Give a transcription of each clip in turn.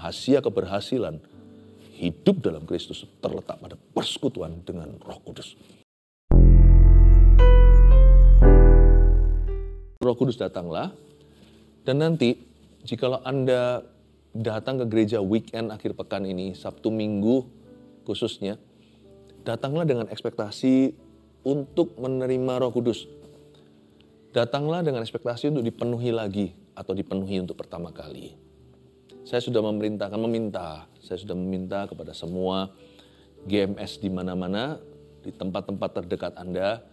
rahasia keberhasilan hidup dalam Kristus terletak pada persekutuan dengan Roh Kudus. Roh Kudus datanglah, dan nanti jikalau Anda datang ke gereja weekend akhir pekan ini, Sabtu Minggu khususnya, datanglah dengan ekspektasi untuk menerima Roh Kudus. Datanglah dengan ekspektasi untuk dipenuhi lagi atau dipenuhi untuk pertama kali. Saya sudah meminta kepada semua GMS di mana-mana, di tempat-tempat terdekat Anda,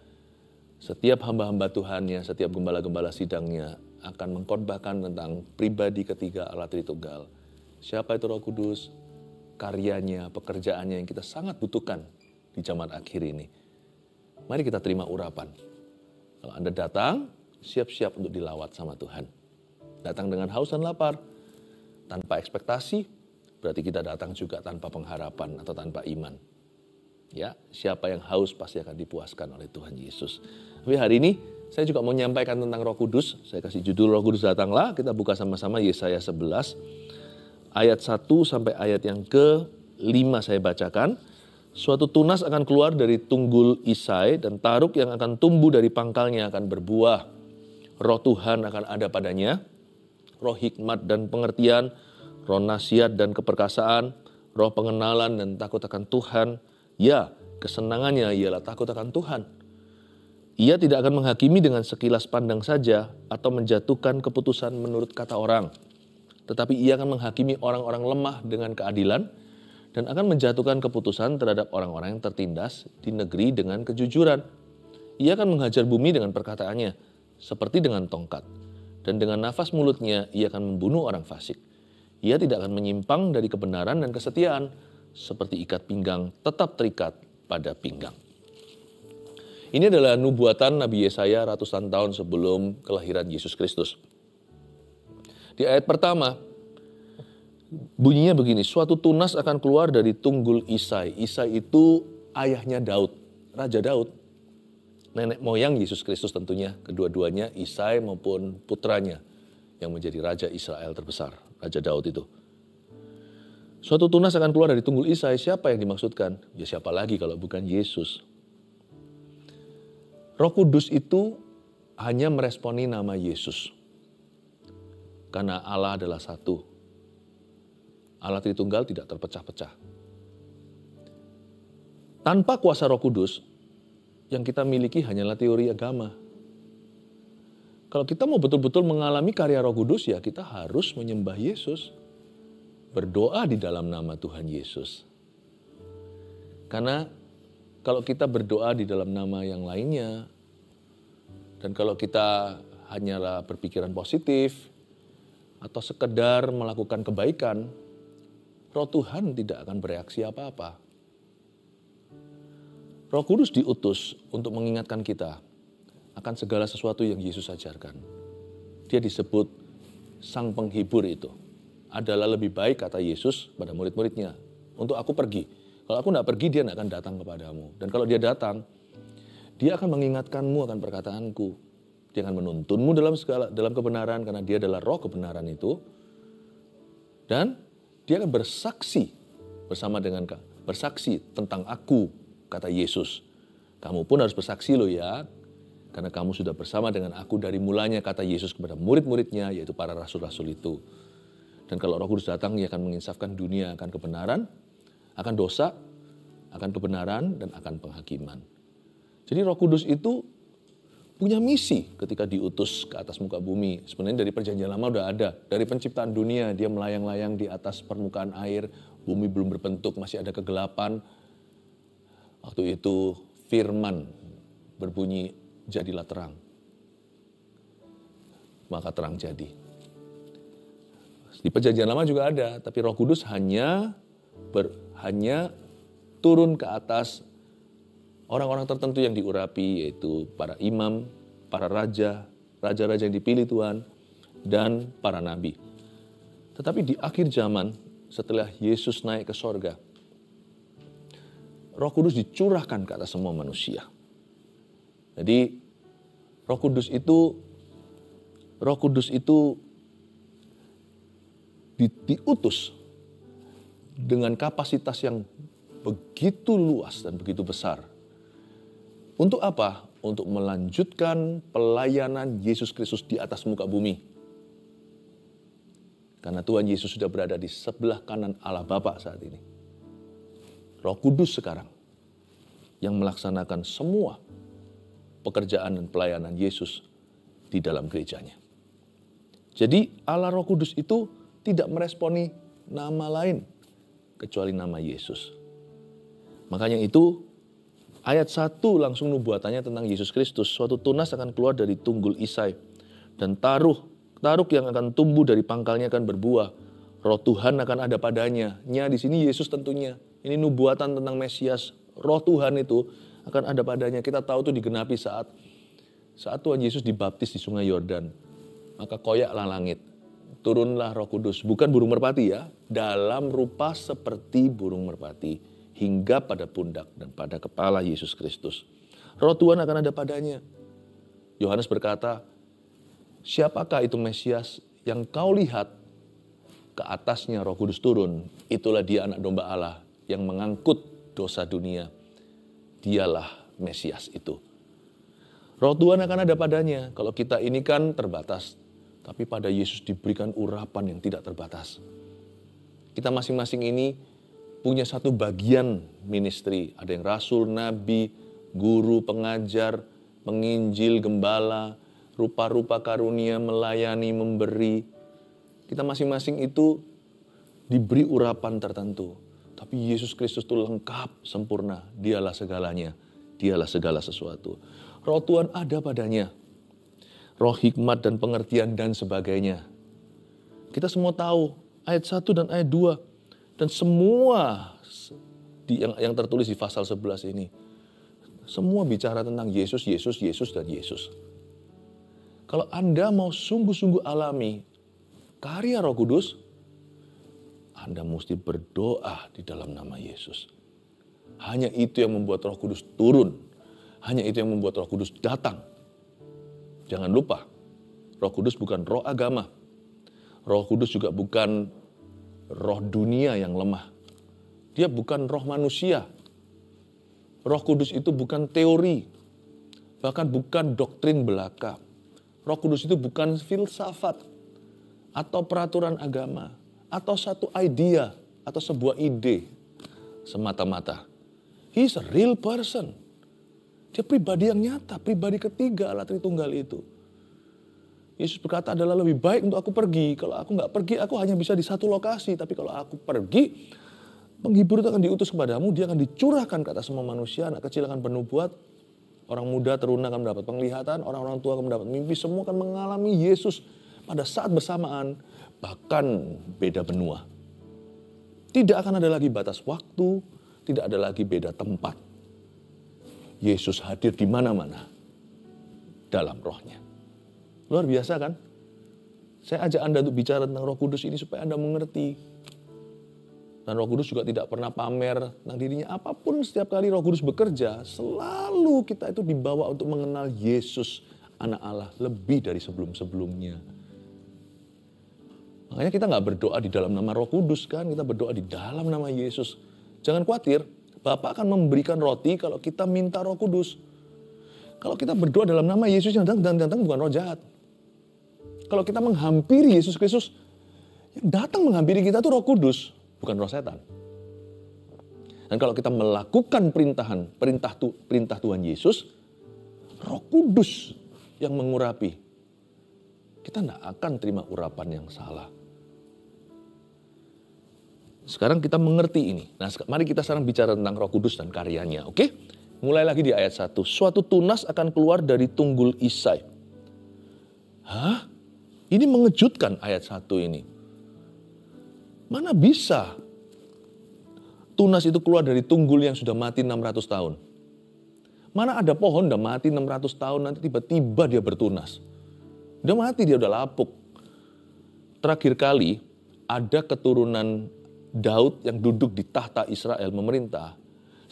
setiap hamba-hamba Tuhannya, setiap gembala-gembala sidangnya akan mengkhotbahkan tentang pribadi ketiga Allah Tritunggal. Siapa itu Roh Kudus? Karyanya, pekerjaannya yang kita sangat butuhkan di zaman akhir ini. Mari kita terima urapan. Kalau Anda datang, siap-siap untuk dilawat sama Tuhan. Datang dengan haus dan lapar, tanpa ekspektasi, berarti kita datang juga tanpa pengharapan atau tanpa iman. Ya, siapa yang haus pasti akan dipuaskan oleh Tuhan Yesus. Tapi hari ini saya juga mau menyampaikan tentang Roh Kudus. Saya kasih judul Roh Kudus datanglah. Kita buka sama-sama Yesaya 11 ayat 1 sampai ayat yang ke-5 saya bacakan. Suatu tunas akan keluar dari tunggul Isai dan taruk yang akan tumbuh dari pangkalnya akan berbuah. Roh Tuhan akan ada padanya, roh hikmat dan pengertian, roh nasihat dan keperkasaan, roh pengenalan dan takut akan Tuhan. Ya, kesenangannya ialah takut akan Tuhan. Ia tidak akan menghakimi dengan sekilas pandang saja atau menjatuhkan keputusan menurut kata orang. Tetapi ia akan menghakimi orang-orang lemah dengan keadilan dan akan menjatuhkan keputusan terhadap orang-orang yang tertindas di negeri dengan kejujuran. Ia akan menghajar bumi dengan perkataannya, seperti dengan tongkat. Dan dengan nafas mulutnya, ia akan membunuh orang fasik. Ia tidak akan menyimpang dari kebenaran dan kesetiaan, seperti ikat pinggang tetap terikat pada pinggang. Ini adalah nubuatan Nabi Yesaya ratusan tahun sebelum kelahiran Yesus Kristus. Di ayat pertama, bunyinya begini, suatu tunas akan keluar dari tunggul Isai. Isai itu ayahnya Daud, Raja Daud. Nenek moyang Yesus Kristus tentunya, kedua-duanya Isai maupun putranya yang menjadi Raja Israel terbesar, Raja Daud itu. Suatu tunas akan keluar dari tunggul Isai, siapa yang dimaksudkan? Ya siapa lagi kalau bukan Yesus. Roh Kudus itu hanya meresponi nama Yesus. Karena Allah adalah satu. Allah Tritunggal tidak terpecah-pecah. Tanpa kuasa Roh Kudus, yang kita miliki hanyalah teori agama. Kalau kita mau betul-betul mengalami karya Roh Kudus, ya kita harus menyembah Yesus. Berdoa di dalam nama Tuhan Yesus. Karena kalau kita berdoa di dalam nama yang lainnya, dan kalau kita hanyalah berpikiran positif, atau sekedar melakukan kebaikan, Roh Tuhan tidak akan bereaksi apa-apa. Roh Kudus diutus untuk mengingatkan kita akan segala sesuatu yang Yesus ajarkan. Dia disebut Sang Penghibur itu. Adalah lebih baik, kata Yesus pada murid-muridnya, untuk aku pergi. Kalau aku tidak pergi, dia tidak akan datang kepadamu. Dan kalau dia datang, dia akan mengingatkanmu akan perkataanku. Dia akan menuntunmu dalam kebenaran, karena dia adalah roh kebenaran itu. Dan dia akan bersaksi bersaksi tentang aku, kata Yesus. Kamu pun harus bersaksi loh ya, karena kamu sudah bersama dengan aku dari mulanya, kata Yesus kepada murid-muridnya, yaitu para rasul-rasul itu. Dan kalau Roh Kudus datang, ia akan menginsafkan dunia akan kebenaran, akan dosa, akan kebenaran, dan akan penghakiman. Jadi Roh Kudus itu punya misi ketika diutus ke atas muka bumi. Sebenarnya dari perjanjian lama udah ada. Dari penciptaan dunia, dia melayang-layang di atas permukaan air. Bumi belum berbentuk, masih ada kegelapan. Waktu itu firman berbunyi, jadilah terang. Maka terang jadi. Di perjanjian lama juga ada, tapi Roh Kudus hanya turun ke atas orang-orang tertentu yang diurapi, yaitu para imam, para raja-raja yang dipilih Tuhan, dan para nabi. Tetapi di akhir zaman, setelah Yesus naik ke sorga, Roh Kudus dicurahkan ke atas semua manusia. Jadi Roh Kudus itu diutus dengan kapasitas yang begitu luas dan begitu besar. Untuk apa? Untuk melanjutkan pelayanan Yesus Kristus di atas muka bumi. Karena Tuhan Yesus sudah berada di sebelah kanan Allah Bapa saat ini. Roh Kudus sekarang yang melaksanakan semua pekerjaan dan pelayanan Yesus di dalam gerejanya. Jadi Allah Roh Kudus itu tidak meresponi nama lain kecuali nama Yesus. Makanya itu ayat 1 langsung nubuatannya tentang Yesus Kristus. Suatu tunas akan keluar dari tunggul Isai. Dan taruk yang akan tumbuh dari pangkalnya akan berbuah. Roh Tuhan akan ada padanya. Nya di sini Yesus tentunya. Ini nubuatan tentang Mesias. Roh Tuhan itu akan ada padanya. Kita tahu itu digenapi saat Tuhan Yesus dibaptis di sungai Yordan. Maka koyaklah langit. Turunlah Roh Kudus. Bukan burung merpati ya. Dalam rupa seperti burung merpati. Hingga pada pundak dan pada kepala Yesus Kristus. Roh Tuhan akan ada padanya. Yohanes berkata, siapakah itu Mesias yang kau lihat ke atasnya Roh Kudus turun? Itulah dia anak domba Allah yang mengangkut dosa dunia. Dialah Mesias itu. Roh Tuhan akan ada padanya. Kalau kita ini kan terbatas. Tapi pada Yesus diberikan urapan yang tidak terbatas. Kita masing-masing ini punya satu bagian ministry. Ada yang rasul, nabi, guru, pengajar, penginjil, gembala, rupa-rupa karunia, melayani, memberi. Kita masing-masing itu diberi urapan tertentu. Tapi Yesus Kristus itu lengkap, sempurna. Dialah segalanya. Dialah segala sesuatu. Roh Tuhan ada padanya. Roh hikmat dan pengertian dan sebagainya. Kita semua tahu ayat 1 dan ayat 2. Dan semua yang tertulis di pasal 11 ini. Semua bicara tentang Yesus, Yesus, Yesus, dan Yesus. Kalau Anda mau sungguh-sungguh alami karya Roh Kudus, Anda mesti berdoa di dalam nama Yesus. Hanya itu yang membuat Roh Kudus turun. Hanya itu yang membuat Roh Kudus datang. Jangan lupa, Roh Kudus bukan roh agama. Roh Kudus juga bukan roh dunia yang lemah. Dia bukan roh manusia. Roh Kudus itu bukan teori. Bahkan bukan doktrin belaka. Roh Kudus itu bukan filsafat. Atau peraturan agama. Atau satu idea. Atau sebuah ide. Semata-mata. He is a real person. Dia pribadi yang nyata. Pribadi ketiga Allah Tritunggal itu. Yesus berkata adalah lebih baik untuk aku pergi. Kalau aku nggak pergi, aku hanya bisa di satu lokasi. Tapi kalau aku pergi, penghibur itu akan diutus kepadamu. Dia akan dicurahkan ke atas semua manusia. Anak kecil akan bernubuat. Orang muda teruna akan mendapat penglihatan. Orang-orang tua akan mendapat mimpi. Semua akan mengalami Yesus pada saat bersamaan. Bahkan beda benua. Tidak akan ada lagi batas waktu. Tidak ada lagi beda tempat. Yesus hadir di mana-mana. Dalam rohnya. Luar biasa kan? Saya ajak Anda untuk bicara tentang Roh Kudus ini supaya Anda mengerti. Dan Roh Kudus juga tidak pernah pamer tentang dirinya. Apapun setiap kali Roh Kudus bekerja, selalu kita itu dibawa untuk mengenal Yesus, anak Allah, lebih dari sebelum-sebelumnya. Makanya kita nggak berdoa di dalam nama Roh Kudus kan, kita berdoa di dalam nama Yesus. Jangan khawatir, Bapa akan memberikan roti kalau kita minta Roh Kudus. Kalau kita berdoa dalam nama Yesus yang datang bukan roh jahat. Kalau kita menghampiri Yesus Kristus, yang datang menghampiri kita itu Roh Kudus, bukan roh setan. Dan kalau kita melakukan perintah Tuhan Yesus, Roh Kudus yang mengurapi. Kita tidak akan terima urapan yang salah. Sekarang kita mengerti ini. Nah, mari kita sekarang bicara tentang Roh Kudus dan karyanya, oke? Mulai lagi di ayat 1. Suatu tunas akan keluar dari tunggul Isai. Hah? Ini mengejutkan ayat 1 ini. Mana bisa tunas itu keluar dari tunggul yang sudah mati 600 tahun? Mana ada pohon udah mati 600 tahun nanti tiba-tiba dia bertunas. Udah mati, dia udah lapuk. Terakhir kali ada keturunan Daud yang duduk di tahta Israel memerintah.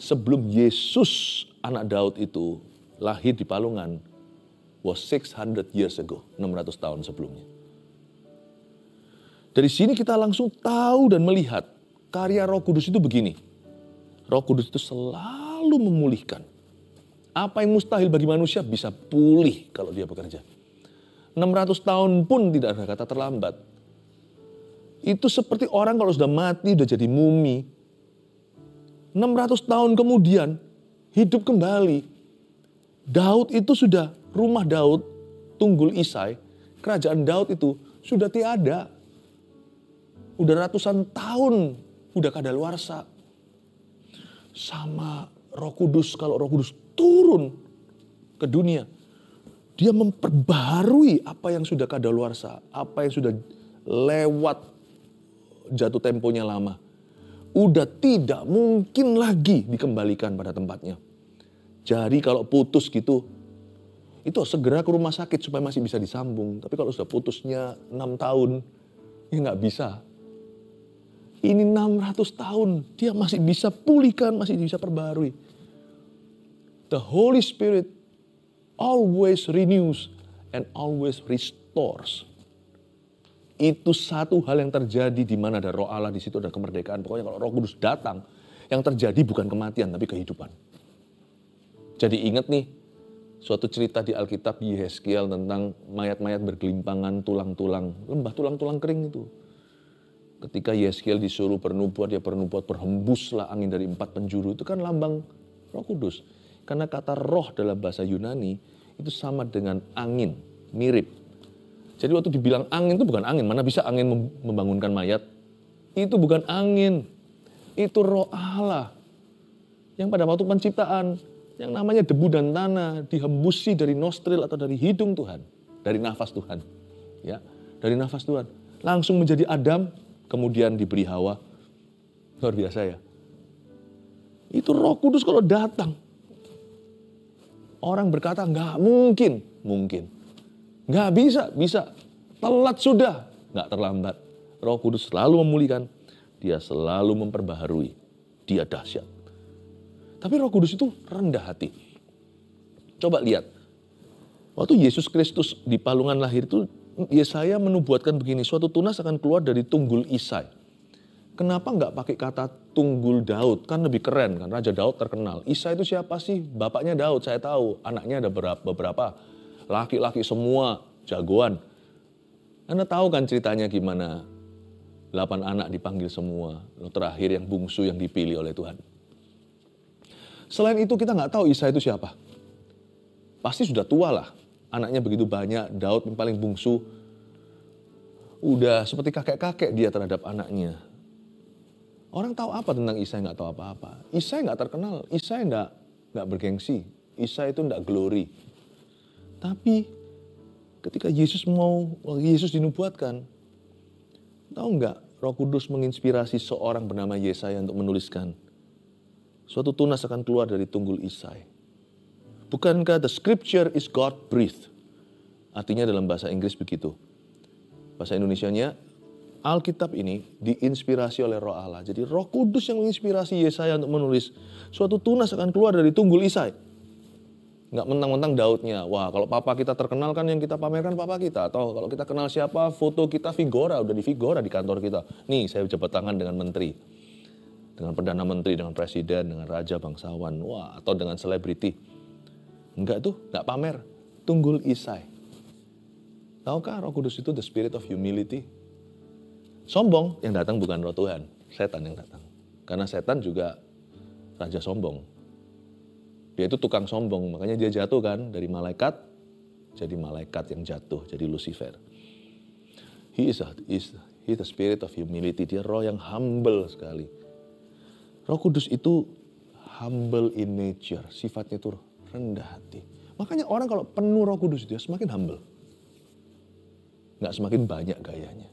Sebelum Yesus anak Daud itu lahir di palungan. Was 600 years ago, 600 tahun sebelumnya. Dari sini kita langsung tahu dan melihat karya Roh Kudus itu begini. Roh Kudus itu selalu memulihkan. Apa yang mustahil bagi manusia bisa pulih kalau dia bekerja. 600 tahun pun tidak ada kata terlambat. Itu seperti orang kalau sudah mati, sudah jadi mumi. 600 tahun kemudian hidup kembali. Daud itu sudah, rumah Daud, Tunggul Isai, kerajaan Daud itu sudah tiada. Udah ratusan tahun, udah kadaluarsa. Sama Roh Kudus, kalau Roh Kudus turun ke dunia, dia memperbaharui apa yang sudah kadaluarsa, apa yang sudah lewat jatuh temponya lama. Udah tidak mungkin lagi dikembalikan pada tempatnya. Jadi kalau putus gitu, itu segera ke rumah sakit supaya masih bisa disambung. Tapi kalau sudah putusnya 6 tahun, ya nggak bisa. Ini 600 tahun, dia masih bisa pulihkan, masih bisa perbaharui. The Holy Spirit always renews and always restores. Itu satu hal yang terjadi di mana ada Roh Allah, di situ ada kemerdekaan. Pokoknya kalau Roh Kudus datang, yang terjadi bukan kematian tapi kehidupan. Jadi ingat nih, suatu cerita di Alkitab Yehezkiel tentang mayat-mayat bergelimpangan, tulang-tulang, lembah tulang-tulang kering itu. Ketika Yehezkiel disuruh bernubuat, dia bernubuat, berhembuslah angin dari 4 penjuru. Itu kan lambang Roh Kudus. Karena kata roh dalam bahasa Yunani itu sama dengan angin, mirip. Jadi waktu dibilang angin itu bukan angin. Mana bisa angin membangunkan mayat? Itu bukan angin. Itu Roh Allah. Yang pada waktu penciptaan, yang namanya debu dan tanah dihembusi dari nostril atau dari hidung Tuhan. Dari nafas Tuhan. Ya, dari nafas Tuhan. Langsung menjadi Adam, kemudian diberi Hawa. Luar biasa ya. Itu Roh Kudus kalau datang. Orang berkata nggak mungkin. Mungkin. Nggak bisa, bisa. Telat sudah, nggak terlambat. Roh Kudus selalu memulihkan. Dia selalu memperbaharui. Dia dahsyat. Tapi Roh Kudus itu rendah hati. Coba lihat. Waktu Yesus Kristus di palungan lahir itu, Yesaya menubuatkan begini, suatu tunas akan keluar dari tunggul Isai. Kenapa nggak pakai kata tunggul Daud? Kan lebih keren kan, Raja Daud terkenal. Isai itu siapa sih? Bapaknya Daud, saya tahu. Anaknya ada beberapa. Laki-laki semua, jagoan. Anda tahu kan ceritanya gimana? 8 anak dipanggil semua. Lalu terakhir yang bungsu yang dipilih oleh Tuhan. Selain itu kita nggak tahu Isai itu siapa. Pasti sudah tua lah. Anaknya begitu banyak, Daud yang paling bungsu. Udah seperti kakek-kakek dia terhadap anaknya. Orang tahu apa tentang Isai? Nggak tahu apa-apa. Isai nggak terkenal, Isai nggak bergengsi. Isai itu nggak glory. Tapi ketika Yesus dinubuatkan, tahu nggak Roh Kudus menginspirasi seorang bernama Yesaya untuk menuliskan, suatu tunas akan keluar dari tunggul Isai. Bukankah the scripture is God breathed? Artinya dalam bahasa Inggris begitu. Bahasa Indonesianya, Alkitab ini diinspirasi oleh Roh Allah. Jadi Roh Kudus yang menginspirasi Yesaya untuk menulis, suatu tunas akan keluar dari tunggul Isai. Nggak mentang-mentang Daudnya. Wah, kalau papa kita terkenal kan yang kita pamerkan papa kita. Atau kalau kita kenal siapa, foto kita Figora, udah di Figora di kantor kita. Nih, saya jabat tangan dengan menteri. Dengan Perdana Menteri, dengan Presiden, dengan Raja Bangsawan. Wah, atau dengan selebriti. Enggak tuh, enggak pamer. Tunggul Isai. Tahukah Roh Kudus itu the spirit of humility? Sombong yang datang bukan Roh Tuhan, setan yang datang. Karena setan juga raja sombong. Dia itu tukang sombong, makanya dia jatuh kan dari malaikat jadi malaikat yang jatuh, jadi Lucifer. He is the spirit of humility, dia roh yang humble sekali. Roh Kudus itu humble in nature, sifatnya itu rendah hati. Makanya orang kalau penuh Roh Kudus dia semakin humble. Nggak semakin banyak gayanya.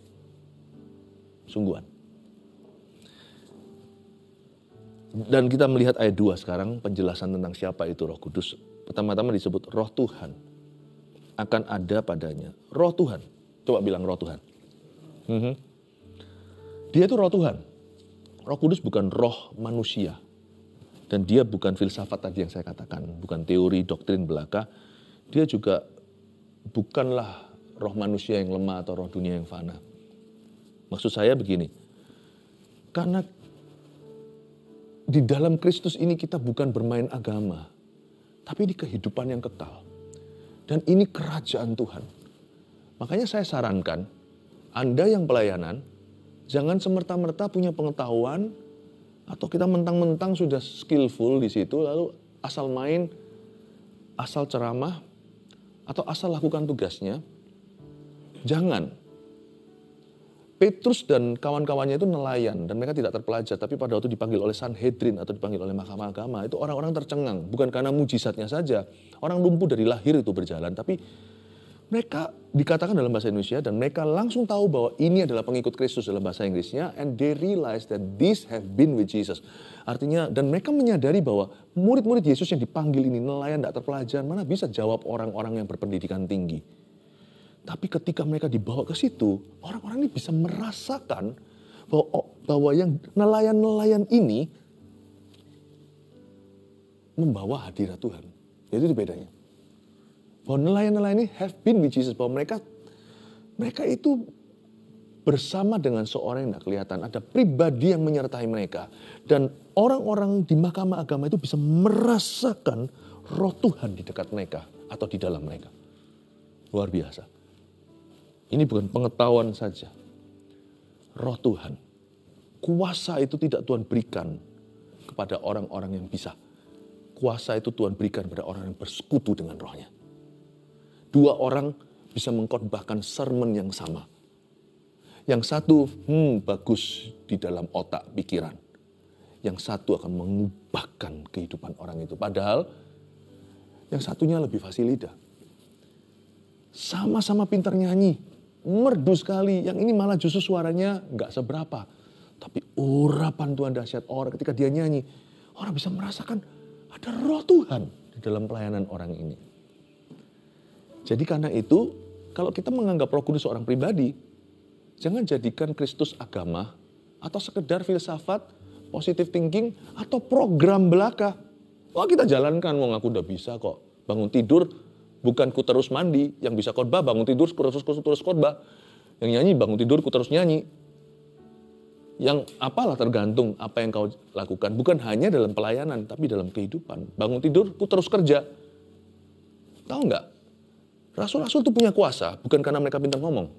Sungguhan. Dan kita melihat ayat 2 sekarang, penjelasan tentang siapa itu Roh Kudus. Pertama-tama disebut Roh Tuhan. Akan ada padanya. Roh Tuhan. Coba bilang Roh Tuhan. Dia itu Roh Tuhan. Roh Kudus bukan roh manusia. Dan dia bukan filsafat tadi yang saya katakan. Bukan teori, doktrin belaka. Dia juga bukanlah roh manusia yang lemah atau roh dunia yang fana. Maksud saya begini. Karena di dalam Kristus ini kita bukan bermain agama, tapi ini kehidupan yang kekal. Dan ini kerajaan Tuhan. Makanya saya sarankan, Anda yang pelayanan, jangan semerta-merta punya pengetahuan, atau kita mentang-mentang sudah skillful di situ, lalu asal main, asal ceramah, atau asal lakukan tugasnya. Jangan. Petrus dan kawan-kawannya itu nelayan dan mereka tidak terpelajar. Tapi pada waktu dipanggil oleh Sanhedrin atau dipanggil oleh Mahkamah Agama, itu orang-orang tercengang. Bukan karena mujizatnya saja. Orang lumpuh dari lahir itu berjalan. Tapi mereka dikatakan dalam bahasa Indonesia dan mereka langsung tahu bahwa ini adalah pengikut Kristus dalam bahasa Inggrisnya. And they realize that these have been with Jesus. Artinya, dan mereka menyadari bahwa murid-murid Yesus yang dipanggil ini nelayan tidak terpelajar. Mana bisa jawab orang-orang yang berpendidikan tinggi. Tapi ketika mereka dibawa ke situ, orang-orang ini bisa merasakan bahwa yang nelayan-nelayan ini membawa hadirat Tuhan. Itu bedanya. Bahwa nelayan-nelayan ini have been with Jesus. Bahwa mereka itu bersama dengan seorang yang tidak kelihatan. Ada pribadi yang menyertai mereka. Dan orang-orang di Mahkamah Agama itu bisa merasakan roh Tuhan di dekat mereka atau di dalam mereka. Luar biasa. Ini bukan pengetahuan saja. Roh Tuhan. Kuasa itu tidak Tuhan berikan kepada orang-orang yang bisa. Kuasa itu Tuhan berikan kepada orang yang bersekutu dengan rohnya. Dua orang bisa mengkhotbahkan sermon yang sama. Yang satu bagus di dalam otak pikiran. Yang satu akan mengubahkan kehidupan orang itu. Padahal yang satunya lebih fasih lidah. Sama-sama pintar nyanyi. Merdu sekali. Yang ini malah justru suaranya nggak seberapa. Tapi urapan Tuhan dahsyat. Orang ketika dia nyanyi, orang bisa merasakan ada roh Tuhan di dalam pelayanan orang ini. Jadi karena itu, kalau kita menganggap Roh Kudus seorang pribadi, jangan jadikan Kristus agama atau sekedar filsafat, positive thinking, atau program belaka. Wah, kita jalankan, mau ngaku udah bisa kok. Bangun tidur, bukan ku terus mandi. Yang bisa khotbah, bangun tidur, ku terus khotbah. Yang nyanyi, bangun tidur, ku terus nyanyi. Yang apalah tergantung apa yang kau lakukan. Bukan hanya dalam pelayanan, tapi dalam kehidupan. Bangun tidur, ku terus kerja. Tahu nggak? Rasul-rasul itu punya kuasa, bukan karena mereka pintar ngomong.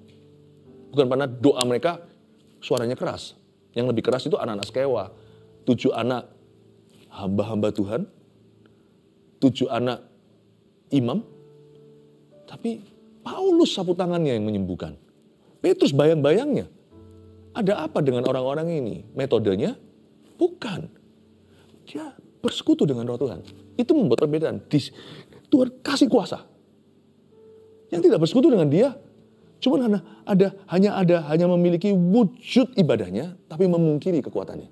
Bukan karena doa mereka suaranya keras. Yang lebih keras itu anak-anak Skewa. 7 anak hamba-hamba Tuhan. 7 anak imam. Tapi Paulus sapu tangannya yang menyembuhkan. Petrus bayang-bayangnya. Ada apa dengan orang-orang ini? Metodenya? Bukan. Dia bersekutu dengan roh Tuhan. Itu membuat perbedaan. Tuhan kasih kuasa. Yang tidak bersekutu dengan dia, cuma hanya memiliki wujud ibadahnya, tapi memungkiri kekuatannya.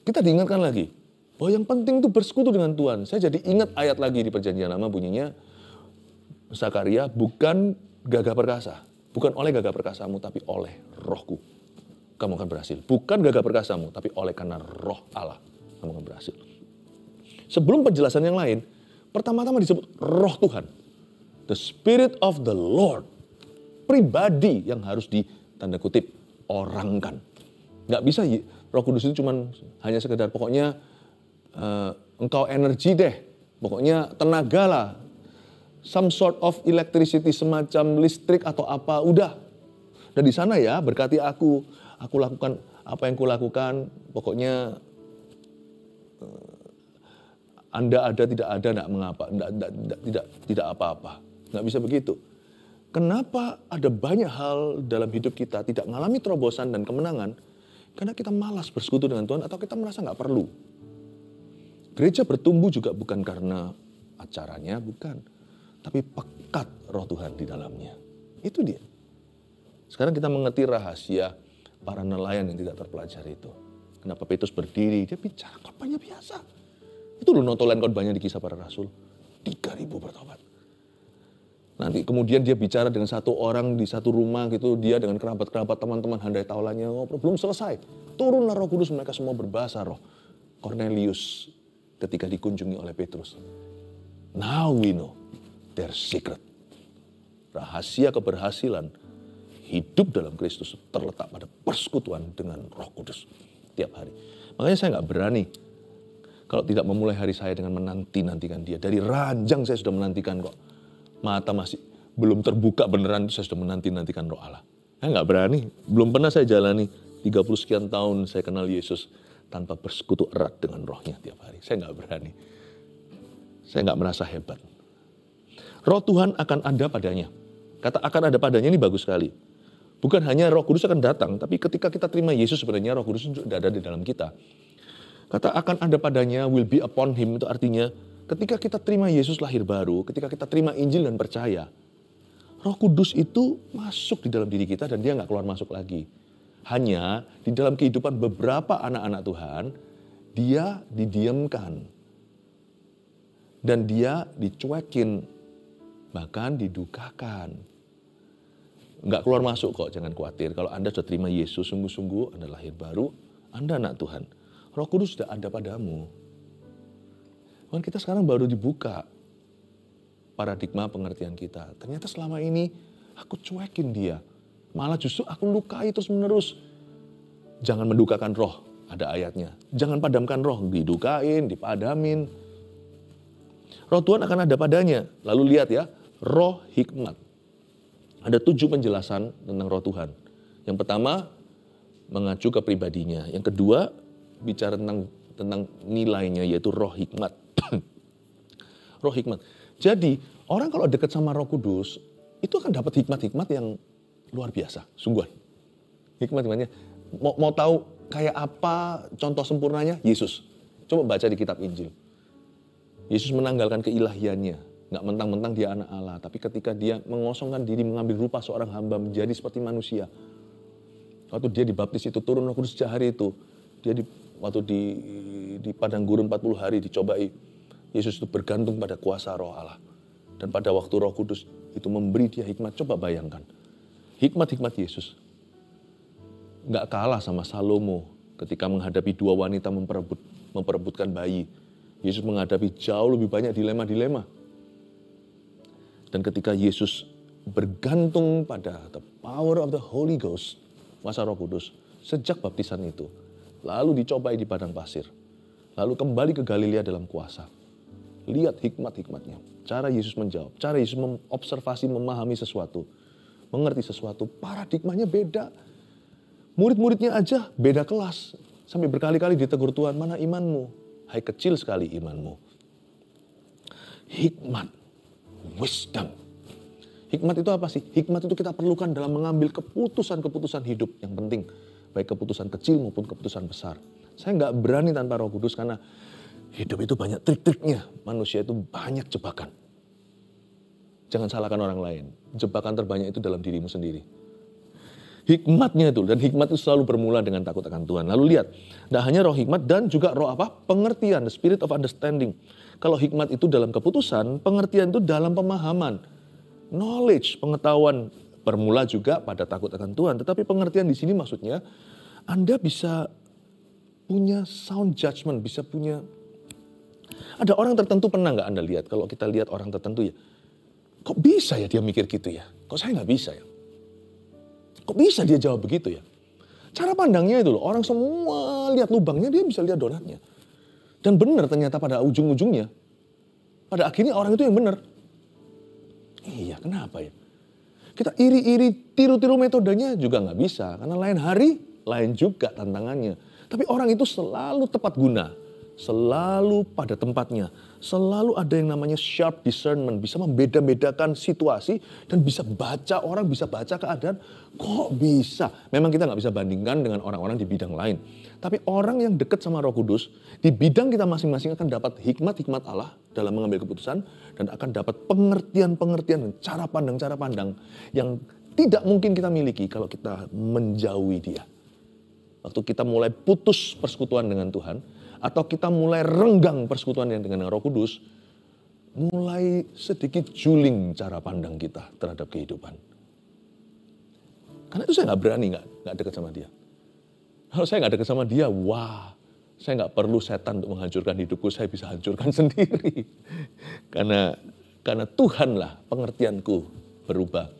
Kita diingatkan lagi, bahwa yang penting itu bersekutu dengan Tuhan. Saya jadi ingat ayat lagi di Perjanjian Lama bunyinya, Zakaria, bukan gagah perkasa. Bukan oleh gagah perkasamu, tapi oleh rohku. Kamu akan berhasil. Bukan gagah perkasamu, tapi oleh karena roh Allah. Kamu akan berhasil. Sebelum penjelasan yang lain, pertama-tama disebut roh Tuhan. The Spirit of the Lord. Pribadi yang harus ditanda kutip orangkan. Nggak bisa Roh Kudus itu cuman hanya sekedar pokoknya engkau energi deh. Pokoknya tenaga lah. Some sort of electricity, semacam listrik atau apa, udah. Dan di sana ya berkati aku lakukan apa yang kulakukan. Pokoknya Anda ada tidak ada enggak mengapa, tidak apa-apa. Nggak bisa begitu. Kenapa ada banyak hal dalam hidup kita tidak mengalami terobosan dan kemenangan? Karena kita malas bersekutu dengan Tuhan atau kita merasa nggak perlu. Gereja bertumbuh juga bukan karena acaranya, bukan. Tapi pekat roh Tuhan di dalamnya. Itu dia. Sekarang kita mengerti rahasia para nelayan yang tidak terpelajar itu. Kenapa Petrus berdiri, dia bicara khotbahnya biasa. Itu loh notolan khotbahnya di Kisah Para Rasul. 3.000 bertobat. Nanti kemudian dia bicara dengan satu orang di satu rumah gitu. Dia dengan kerabat-kerabat teman-teman handai taulannya ngobrol. Belum selesai. Turunlah Roh Kudus, mereka semua berbahasa roh. Cornelius ketika dikunjungi oleh Petrus. Now we know their secret. Rahasia keberhasilan hidup dalam Kristus terletak pada persekutuan dengan Roh Kudus. tiap hari. Makanya saya nggak berani kalau tidak memulai hari saya dengan menanti-nantikan dia. Dari ranjang saya sudah menantikan kok. Mata masih belum terbuka beneran, itu saya sudah menanti-nantikan Roh Allah. Saya nggak berani, belum pernah saya jalani 30 sekian tahun saya kenal Yesus tanpa bersekutu erat dengan Rohnya tiap hari. Saya nggak berani. Saya nggak merasa hebat. Roh Tuhan akan ada padanya. Kata akan ada padanya ini bagus sekali. Bukan hanya Roh Kudus akan datang, tapi ketika kita terima Yesus sebenarnya Roh Kudus sudah ada di dalam kita. Kata akan ada padanya, will be upon him, itu artinya ketika kita terima Yesus lahir baru, ketika kita terima Injil dan percaya, Roh Kudus itu masuk di dalam diri kita dan dia nggak keluar masuk lagi. Hanya di dalam kehidupan beberapa anak-anak Tuhan, dia didiamkan. Dan dia dicuekin, bahkan didukakan. Nggak keluar masuk kok, jangan khawatir. Kalau Anda sudah terima Yesus sungguh-sungguh, Anda lahir baru, Anda anak Tuhan. Roh Kudus sudah ada padamu. Kan kita sekarang baru dibuka paradigma pengertian kita. Ternyata selama ini aku cuekin dia. Malah justru aku lukai terus menerus. Jangan mendukakan roh, ada ayatnya. Jangan padamkan roh, didukain, dipadamin. Roh Tuhan akan ada padanya. Lalu lihat ya, roh hikmat. Ada 7 penjelasan tentang roh Tuhan. Yang pertama, mengacu ke pribadinya. Yang kedua, bicara tentang nilainya, yaitu roh hikmat. Roh hikmat. Jadi, orang kalau dekat sama Roh Kudus, itu akan dapat hikmat-hikmat yang luar biasa, sungguhan. Hikmat-hikmatnya. Mau tahu kayak apa contoh sempurnanya? Yesus. Coba baca di kitab Injil. Yesus menanggalkan keilahiannya. Nggak mentang-mentang dia anak Allah. Tapi ketika dia mengosongkan diri, mengambil rupa seorang hamba, menjadi seperti manusia. Waktu dia dibaptis itu, turun Roh Kudus sejak hari itu. Dia waktu di padang gurun 40 hari dicobai. Yesus itu bergantung pada kuasa Roh Allah. Dan pada waktu Roh Kudus itu memberi dia hikmat. Coba bayangkan. Hikmat-hikmat Yesus. Nggak kalah sama Salomo ketika menghadapi 2 wanita memperebutkan bayi. Yesus menghadapi jauh lebih banyak dilema-dilema. Dan ketika Yesus bergantung pada the power of the Holy Ghost, kuasa Roh Kudus, sejak baptisan itu, lalu dicobai di padang pasir, lalu kembali ke Galilea dalam kuasa. Lihat hikmat-hikmatnya, cara Yesus menjawab, cara Yesus mengobservasi, memahami sesuatu, mengerti sesuatu, paradigmanya beda. Murid-muridnya aja beda kelas, sampai berkali-kali ditegur Tuhan, mana imanmu? Hai kecil sekali imanmu. Hikmat. Wisdom. Hikmat itu apa sih? Hikmat itu kita perlukan dalam mengambil keputusan-keputusan hidup yang penting. Baik keputusan kecil maupun keputusan besar. Saya nggak berani tanpa Roh Kudus karena hidup itu banyak trik-triknya. Manusia itu banyak jebakan. Jangan salahkan orang lain. Jebakan terbanyak itu dalam dirimu sendiri. Hikmatnya itu, dan hikmat itu selalu bermula dengan takut akan Tuhan. Lalu lihat, tidak hanya roh hikmat dan juga roh apa? Pengertian, the spirit of understanding. Kalau hikmat itu dalam keputusan, pengertian itu dalam pemahaman. Knowledge, pengetahuan, bermula juga pada takut akan Tuhan. Tetapi pengertian di sini maksudnya, Anda bisa punya sound judgment, bisa punya... Ada orang tertentu, pernah nggak Anda lihat? Kalau kita lihat orang tertentu ya, kok bisa ya dia mikir gitu ya? Kok saya nggak bisa ya? Kok bisa dia jawab begitu ya? Cara pandangnya itu loh, orang semua lihat lubangnya, dia bisa lihat donatnya. Dan benar ternyata pada ujung-ujungnya, pada akhirnya orang itu yang benar. Iya, kenapa ya? Kita iri-iri, tiru-tiru metodenya juga nggak bisa. Karena lain hari, lain juga tantangannya. Tapi orang itu selalu tepat guna. Selalu pada tempatnya. Selalu ada yang namanya sharp discernment. Bisa membeda-bedakan situasi dan bisa baca orang, bisa baca keadaan. Kok bisa? Memang kita nggak bisa bandingkan dengan orang-orang di bidang lain. Tapi orang yang dekat sama Roh Kudus, di bidang kita masing-masing akan dapat hikmat-hikmat Allah dalam mengambil keputusan. Dan akan dapat pengertian-pengertian dan cara pandang yang tidak mungkin kita miliki kalau kita menjauhi dia. Waktu kita mulai putus persekutuan dengan Tuhan, atau kita mulai renggang persekutuan dengan Roh Kudus, mulai sedikit juling cara pandang kita terhadap kehidupan. Karena itu saya nggak berani nggak dekat sama dia. Kalau saya nggak dekat sama dia, wah, saya nggak perlu setan untuk menghancurkan hidupku, saya bisa hancurkan sendiri. Karena Tuhanlah pengertianku berubah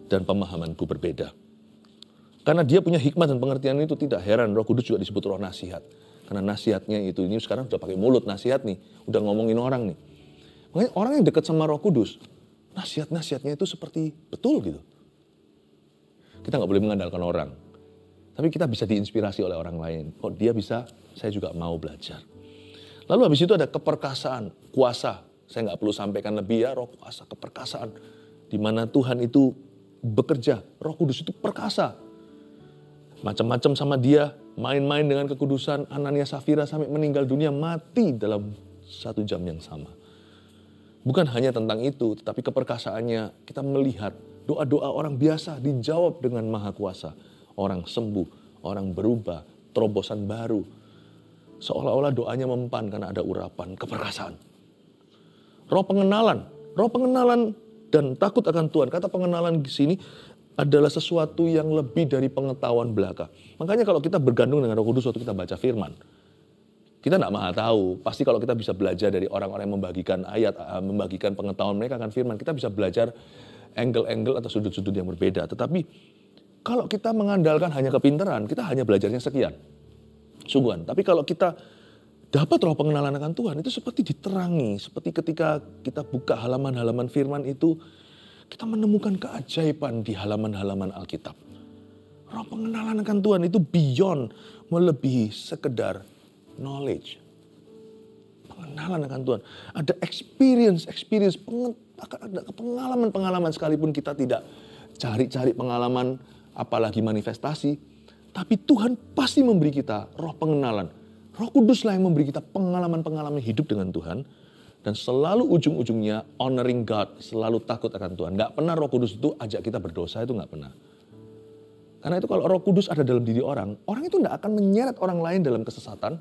dan pemahamanku berbeda. Karena dia punya hikmat dan pengertian itu, tidak heran Roh Kudus juga disebut roh nasihat. Karena nasihatnya itu, ini sekarang sudah pakai mulut nasihat nih, udah ngomongin orang nih. Makanya orang yang dekat sama Roh Kudus, nasihatnya itu seperti betul gitu. Kita nggak boleh mengandalkan orang, tapi kita bisa diinspirasi oleh orang lain. Kok dia bisa, saya juga mau belajar. Lalu habis itu ada keperkasaan, kuasa. Saya nggak perlu sampaikan lebih ya, roh kuasa, keperkasaan. Di mana Tuhan itu bekerja, Roh Kudus itu perkasa. Macam-macam sama dia, main-main dengan kekudusan, Anania Safira sampai meninggal dunia, mati dalam 1 jam yang sama. Bukan hanya tentang itu, tetapi keperkasaannya kita melihat doa-doa orang biasa dijawab dengan maha kuasa. Orang sembuh, orang berubah, terobosan baru. Seolah-olah doanya mempan karena ada urapan, keperkasaan. Roh pengenalan dan takut akan Tuhan. Kata pengenalan di sini adalah sesuatu yang lebih dari pengetahuan belaka. Makanya kalau kita bergantung dengan Roh Kudus waktu kita baca firman, kita tidak maha tahu. Pasti kalau kita bisa belajar dari orang-orang yang membagikan ayat, membagikan pengetahuan mereka akan firman, kita bisa belajar angle-angle atau sudut-sudut yang berbeda. Tetapi kalau kita mengandalkan hanya kepintaran, kita hanya belajarnya sekian. Sungguhan. Tapi kalau kita dapat roh pengenalan akan Tuhan, itu seperti diterangi. Seperti ketika kita buka halaman-halaman firman itu, kita menemukan keajaiban di halaman-halaman Alkitab. Roh pengenalan akan Tuhan itu beyond, melebihi sekedar knowledge. Pengenalan akan Tuhan. Ada experience, ada pengalaman sekalipun kita tidak cari-cari pengalaman, apalagi manifestasi. Tapi Tuhan pasti memberi kita roh pengenalan. Roh Kuduslah yang memberi kita pengalaman-pengalaman hidup dengan Tuhan. Dan selalu ujung-ujungnya honoring God, selalu takut akan Tuhan. Gak pernah Roh Kudus itu ajak kita berdosa, itu gak pernah. Karena itu kalau Roh Kudus ada dalam diri orang itu gak akan menyeret orang lain dalam kesesatan,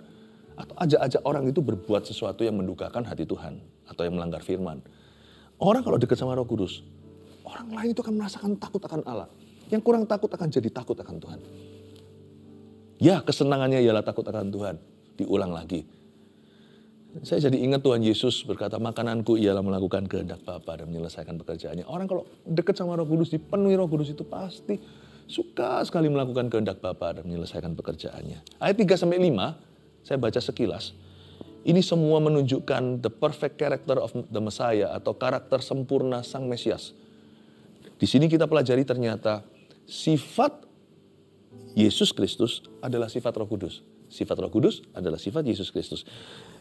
atau ajak-ajak orang itu berbuat sesuatu yang mendukakan hati Tuhan, atau yang melanggar firman. Orang kalau dekat sama Roh Kudus, orang lain itu akan merasakan takut akan Allah. Yang kurang takut akan jadi takut akan Tuhan. Ya, kesenangannya ialah takut akan Tuhan. Diulang lagi. Saya jadi ingat Tuhan Yesus berkata, makananku ialah melakukan kehendak Bapa dan menyelesaikan pekerjaannya. Orang kalau dekat sama Roh Kudus, dipenuhi Roh Kudus itu pasti suka sekali melakukan kehendak Bapa dan menyelesaikan pekerjaannya. Ayat 3-5, saya baca sekilas. Ini semua menunjukkan the perfect character of the Messiah atau karakter sempurna Sang Mesias. Di sini kita pelajari ternyata sifat Yesus Kristus adalah sifat Roh Kudus. Sifat Roh Kudus adalah sifat Yesus Kristus.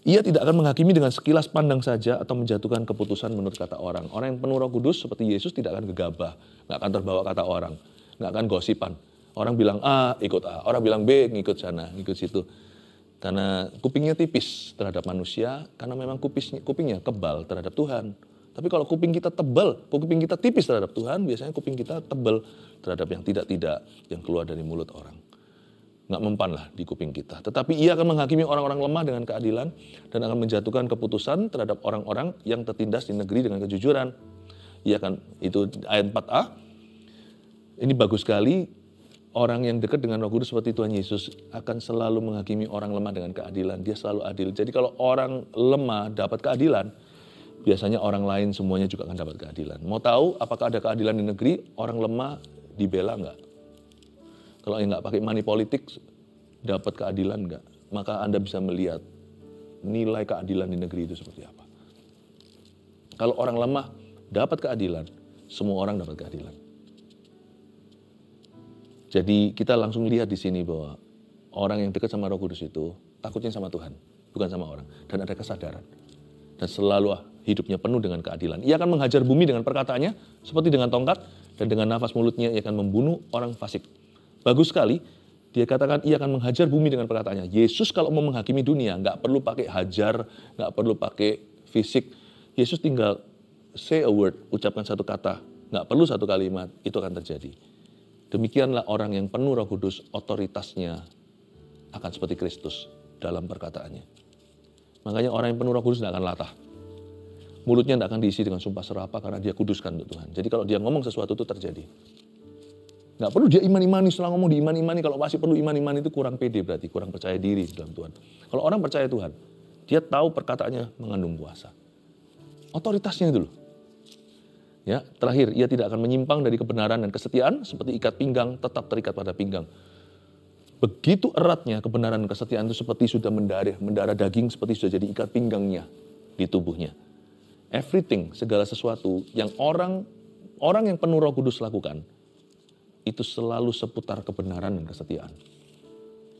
Ia tidak akan menghakimi dengan sekilas pandang saja atau menjatuhkan keputusan menurut kata orang. Orang yang penuh Roh Kudus seperti Yesus tidak akan gegabah, nggak akan terbawa kata orang, nggak akan gosipan. Orang bilang A, ikut A. Orang bilang B, ngikut sana, ngikut situ. Karena kupingnya tipis terhadap manusia, karena memang kupingnya kebal terhadap Tuhan. Tapi kalau kuping kita tebal, kuping kita tipis terhadap Tuhan, biasanya kuping kita tebal terhadap yang tidak-tidak yang keluar dari mulut orang. Nggak mempan lah di kuping kita. Tetapi ia akan menghakimi orang-orang lemah dengan keadilan dan akan menjatuhkan keputusan terhadap orang-orang yang tertindas di negeri dengan kejujuran. Ia akan, itu ayat 4a. Ini bagus sekali. Orang yang dekat dengan Roh Kudus seperti Tuhan Yesus akan selalu menghakimi orang lemah dengan keadilan. Dia selalu adil. Jadi kalau orang lemah dapat keadilan, biasanya orang lain semuanya juga akan dapat keadilan. Mau tahu apakah ada keadilan di negeri? Orang lemah dibela nggak? Kalau yang nggak pakai money politik, dapat keadilan nggak? Maka Anda bisa melihat nilai keadilan di negeri itu seperti apa. Kalau orang lemah dapat keadilan, semua orang dapat keadilan. Jadi kita langsung lihat di sini bahwa orang yang dekat sama Roh Kudus itu takutnya sama Tuhan, bukan sama orang. Dan ada kesadaran. Dan selalu hidupnya penuh dengan keadilan. Ia akan menghajar bumi dengan perkataannya, seperti dengan tongkat, dan dengan nafas mulutnya ia akan membunuh orang fasik. Bagus sekali, dia katakan ia akan menghajar bumi dengan perkataannya. Yesus kalau mau menghakimi dunia, nggak perlu pakai hajar, nggak perlu pakai fisik. Yesus tinggal say a word, ucapkan satu kata, nggak perlu satu kalimat, itu akan terjadi. Demikianlah orang yang penuh Roh Kudus, otoritasnya akan seperti Kristus dalam perkataannya. Makanya orang yang penuh Roh Kudus tidak akan latah. Mulutnya tidak akan diisi dengan sumpah serapah karena dia kuduskan untuk Tuhan. Jadi kalau dia ngomong sesuatu itu terjadi. Nggak perlu dia iman-imani, setelah ngomong di iman-imani, kalau masih perlu iman-imani itu kurang pede berarti, kurang percaya diri dalam Tuhan. Kalau orang percaya Tuhan, dia tahu perkataannya mengandung kuasa. Otoritasnya itu loh. Ya, terakhir, ia tidak akan menyimpang dari kebenaran dan kesetiaan seperti ikat pinggang tetap terikat pada pinggang. Begitu eratnya kebenaran dan kesetiaan itu seperti sudah mendarah daging, seperti sudah jadi ikat pinggangnya di tubuhnya. Everything, segala sesuatu yang orang yang penuh Roh Kudus lakukan, itu selalu seputar kebenaran dan kesetiaan.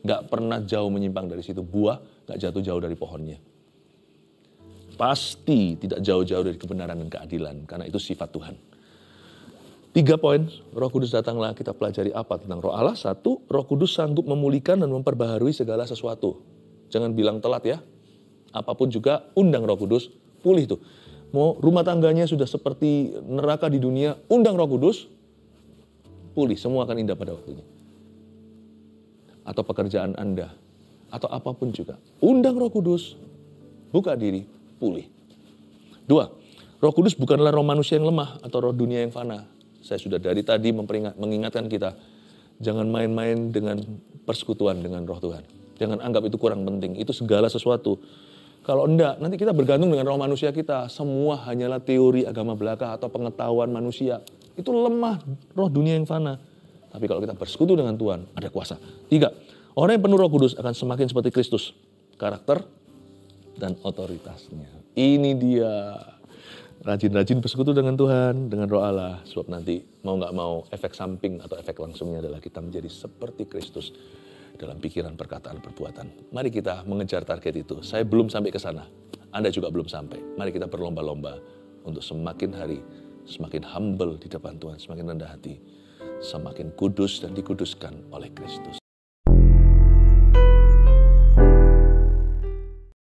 Gak pernah jauh menyimpang dari situ. Buah gak jatuh jauh dari pohonnya. Pasti tidak jauh-jauh dari kebenaran dan keadilan, karena itu sifat Tuhan. 3 poin, Roh Kudus datanglah, kita pelajari apa tentang Roh Allah. 1, Roh Kudus sanggup memulihkan dan memperbaharui segala sesuatu. Jangan bilang telat ya. Apapun juga, undang Roh Kudus, pulih tuh. Mau rumah tangganya sudah seperti neraka di dunia, undang Roh Kudus, pulih, semua akan indah pada waktunya. Atau pekerjaan Anda, atau apapun juga. Undang Roh Kudus, buka diri, pulih. 2, Roh Kudus bukanlah roh manusia yang lemah atau roh dunia yang fana. Saya sudah dari tadi mengingatkan kita, jangan main-main dengan persekutuan dengan Roh Tuhan. Jangan anggap itu kurang penting, itu segala sesuatu. Kalau enggak, nanti kita bergantung dengan roh manusia kita. Semua hanyalah teori agama belaka atau pengetahuan manusia. Itu lemah, roh dunia yang fana. Tapi kalau kita bersekutu dengan Tuhan, ada kuasa. 3, orang yang penuh Roh Kudus akan semakin seperti Kristus. Karakter dan otoritasnya. Ini dia. Rajin-rajin bersekutu dengan Tuhan, dengan Roh Allah. Sebab nanti mau gak mau efek samping atau efek langsungnya adalah kita menjadi seperti Kristus dalam pikiran, perkataan, perbuatan. Mari kita mengejar target itu. Saya belum sampai ke sana. Anda juga belum sampai. Mari kita berlomba-lomba untuk semakin hari, semakin humble di depan Tuhan, semakin rendah hati, semakin kudus dan dikuduskan oleh Kristus.